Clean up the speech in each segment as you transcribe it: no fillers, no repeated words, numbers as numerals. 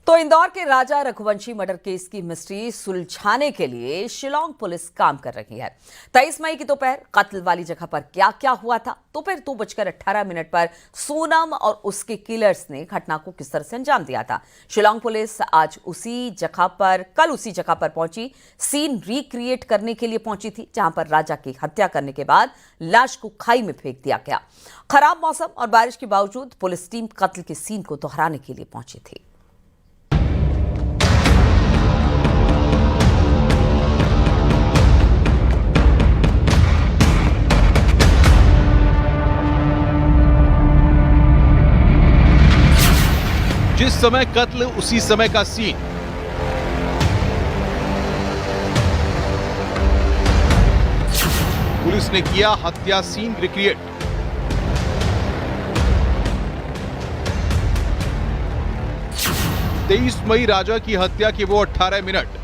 तो इंदौर के राजा Raghuvanshi murder case की मिस्ट्री सुलझाने के लिए शिलांग पुलिस काम कर रही है। 23 मई की दोपहर कत्ल वाली जगह पर क्या क्या हुआ था, दोपहर 2:18 पर सोनम और उसके किलर्स ने घटना को किस तरह से अंजाम दिया था। शिलांग पुलिस आज कल उसी जगह पर पहुंची, सीन रिक्रिएट करने के लिए पहुंची थी जहां पर राजा की हत्या करने के बाद लाश को खाई में फेंक दिया गया। खराब मौसम और बारिश के बावजूद पुलिस टीम कत्ल के सीन को दोहराने के लिए पहुंची थी। जिस समय कत्ल उसी समय का सीन। पुलिस ने किया हत्या सीन रिक्रिएट। तेईस मई राजा की हत्या के वो 18 मिनट।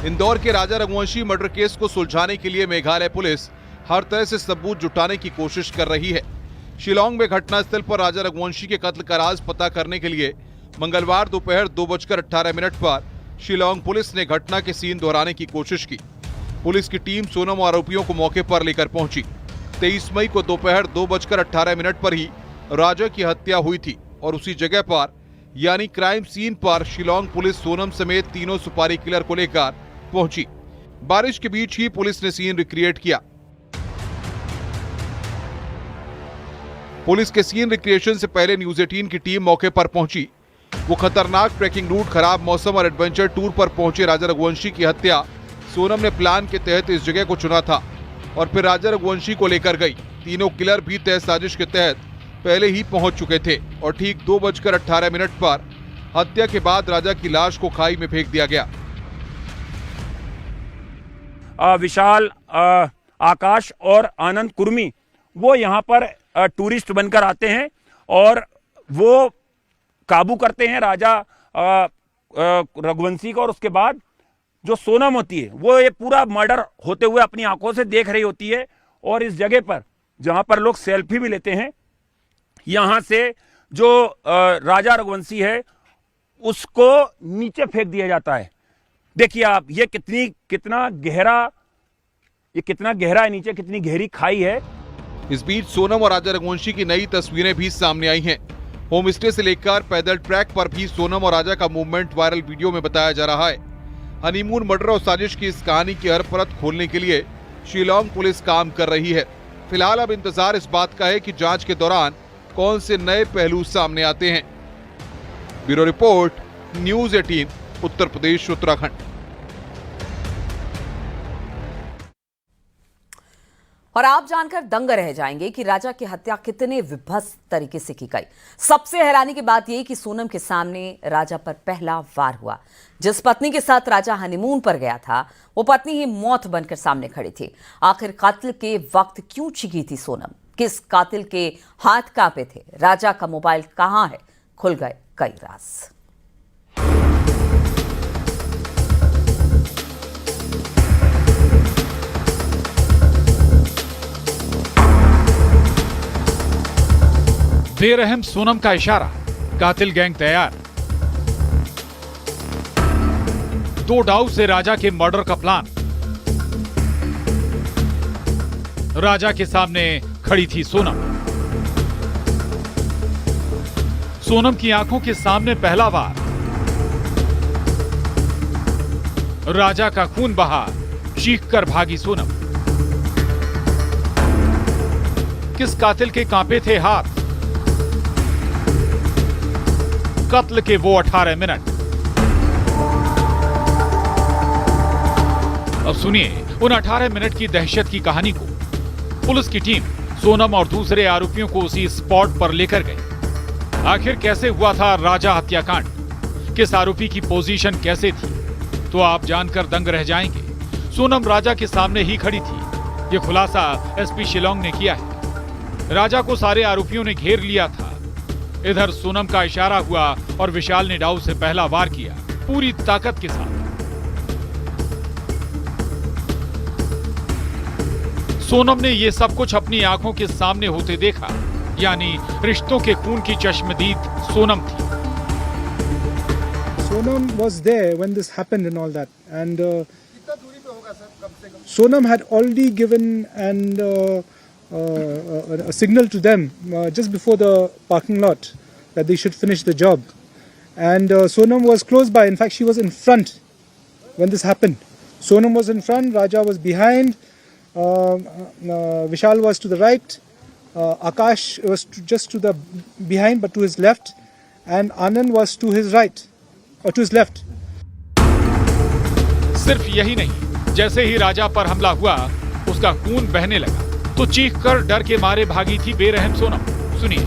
इंदौर के राजा रघुवंशी मर्डर केस को सुलझाने के लिए मेघालय पुलिस हर तरह से सबूत जुटाने की कोशिश कर रही है। शिलांग में घटनास्थल पर राजा रघुवंशी के कत्ल का राज पता करने के लिए मंगलवार दोपहर 2:18 पर शिलांग पुलिस ने घटना के सीन दोहराने की कोशिश की। पुलिस की टीम सोनम आरोपियों को मौके पर लेकर पहुंची। 23 मई को दोपहर 2:18 पर ही राजा की हत्या हुई थी और उसी जगह पर यानी क्राइम सीन पर शिलांग पुलिस सोनम समेत तीनों सुपारी किलर को लेकर पहुंची। बारिश के बीच ही पुलिस ने सीन रिक्रिएट किया। पुलिस के सीन रिक्रिएशन से पहले न्यूज 18 की टीम मौके पर पहुंची। वो खतरनाक ट्रैकिंग रूट, खराब मौसम और एडवेंचर टूर पर पहुंचे राजा रघुवंशी की हत्या सोनम ने प्लान के तहत इस जगह को चुना था और फिर राजा रघुवंशी को लेकर गई। तीनों किलर भी तय साजिश के तहत पहले ही पहुंच चुके थे और ठीक 2:18 पर हत्या के बाद राजा की लाश को खाई में फेंक दिया गया। विशाल, आकाश और आनंद कुर्मी वो यहाँ पर टूरिस्ट बनकर आते हैं और वो काबू करते हैं राजा रघुवंशी को। और उसके बाद जो सोनम होती है वो ये पूरा मर्डर होते हुए अपनी आंखों से देख रही होती है और इस जगह पर जहाँ पर लोग सेल्फी भी लेते हैं, यहाँ से जो राजा रघुवंशी है उसको नीचे फेंक दिया जाता है। देखिए आप, ये कितना गहरा है नीचे, कितनी गहरी खाई है। इस बीच सोनम और राजा रघुवंशी की नई तस्वीरें भी सामने आई हैं। होम स्टे से लेकर पैदल ट्रैक पर भी सोनम और राजा का मूवमेंट वायरल वीडियो में बताया जा रहा है। हनीमून मर्डर और साजिश की इस कहानी की हर परत खोलने के लिए शिलांग पुलिस काम कर रही है। फिलहाल अब इंतजार इस बात का है कि जांच के दौरान कौन से नए पहलू सामने आते हैं। Bureau report, news 18, Uttar Pradesh, Uttarakhand. और आप जानकर दंग रह जाएंगे कि राजा की हत्या कितने विभत्स तरीके से की गई। सबसे हैरानी की बात यह कि सोनम के सामने राजा पर पहला वार हुआ। जिस पत्नी के साथ राजा हनीमून पर गया था वो पत्नी ही मौत बनकर सामने खड़ी थी। आखिर कातिल के वक्त क्यों चीखी थी सोनम? किस कातिल के हाथ कांपे थे? राजा का मोबाइल कहां है? खुल गए कई राज। बेरहम सोनम का इशारा, कातिल गैंग तैयार। 2 डाउ से राजा के मर्डर का प्लान। राजा के सामने खड़ी थी सोनम। सोनम की आंखों के सामने पहला वार। राजा का खून बहा, चीख कर भागी सोनम। किस कातिल के कांपे थे हाथ? कत्ल के वो 18 मिनट। अब सुनिए उन 18 मिनट की दहशत की कहानी को। पुलिस की टीम सोनम और दूसरे आरोपियों को उसी स्पॉट पर लेकर गई। आखिर कैसे हुआ था राजा हत्याकांड? किस आरोपी की पोजीशन कैसे थी? तो आप जानकर दंग रह जाएंगे। सोनम राजा के सामने ही खड़ी थी। ये खुलासा एसपी शिलांग ने किया है। राजा को सारे आरोपियों ने घेर लिया था। इधर सोनम का इशारा हुआ और विशाल ने डाउ से पहला वार किया पूरी ताकत के साथ। सोनम ने ये सब कुछ अपनी आंखों के सामने होते देखा, यानी रिश्तों के खून की चश्मदीद सोनम थी। Sonam was there when this happened and all that, and Sonam had already given a signal to them just before the parking lot that they should finish the job, and Sonam was close by. In fact, she was in front when this happened. Sonam was in front, Raja was behind, Vishal was to the right, Akash was just to the behind but to his left, and Anand was to his right. To his left. सिर्फ यही नहीं, जैसे ही राजा पर हमला हुआ उसका खून बहने लगा तो चीखकर डर के मारे भागी थी बेरहम सोनम। सुनिए।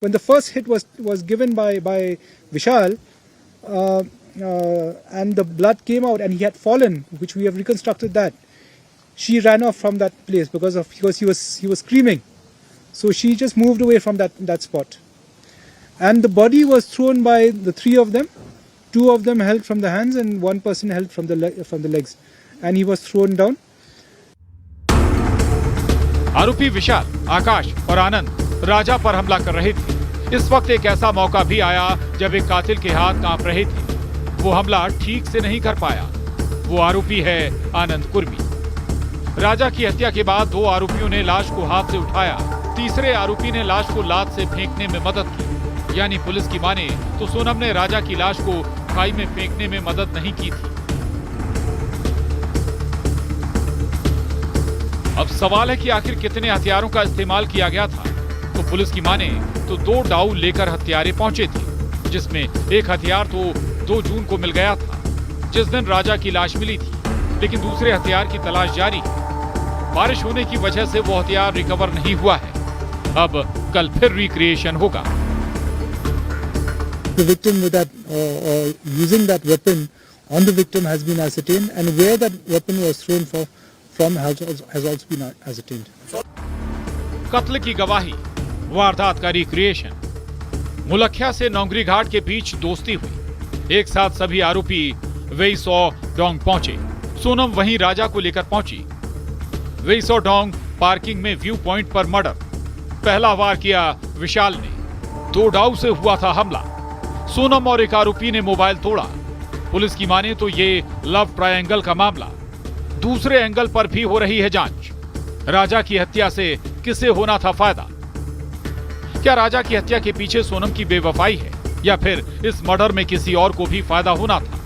When the first hit was given by Vishal and the blood came out and he had fallen, which we have reconstructed that, she ran off from that place because he was screaming, so she just moved away from that spot. And the body was thrown by the three of them. Two of them held from the hands and one person held from the legs. And he was thrown down. आरोपी विशाल, आकाश और आनंद राजा पर हमला कर रहे थे। इस वक्त एक ऐसा मौका भी आया जब एक कातिल के हाथ कांप रहे थे। वो हमला ठीक से नहीं कर पाया। वो आरोपी है आनंद कुर्मी। राजा की हत्या के बाद दो आरोपियों ने लाश को हाथ से उठाया। तीसरे आरोपी ने लाश को लात से फेंकने में मदद की। यानी पुलिस की माने तो सोनम ने राजा की लाश को खाई में फेंकने में मदद नहीं की थी। अब सवाल है कि आखिर कितने हथियारों का इस्तेमाल किया गया था। तो पुलिस की माने तो 2 डाऊ लेकर हत्यारे पहुंचे थे, जिसमें एक हथियार तो 2 जून को मिल गया था, जिस दिन राजा की लाश मिली थी, लेकिन दूसरे हथियार की तलाश जारी है। बारिश होने की वजह से वो हथियार रिकवर नहीं हुआ है। अब कल फिर रिक्रिएशन होगा। The victim with that using that weapon on the victim has been ascertained, and where that weapon was thrown from has also been ascertained. कत्ल की गवाही, वारदात का रिक्रिएशन। मुलखिया से नौंगरी घाट के बीच दोस्ती हुई। एक साथ सभी आरोपी वेईसौ डोंग पहुंचे। सोनम वहीं राजा को लेकर पहुंची। वेईसौ डोंग पार्किंग में व्यू पॉइंट पर मर्डर। पहला वार किया विशाल ने। 2 डाऊ से हुआ था हमला। सोनम और एक आरोपी ने मोबाइल तोड़ा। पुलिस की माने तो ये लव ट्रायंगल का मामला। दूसरे एंगल पर भी हो रही है जांच। राजा की हत्या से किसे होना था फायदा? क्या राजा की हत्या के पीछे सोनम की बेवफाई है, या फिर इस मर्डर में किसी और को भी फायदा होना था?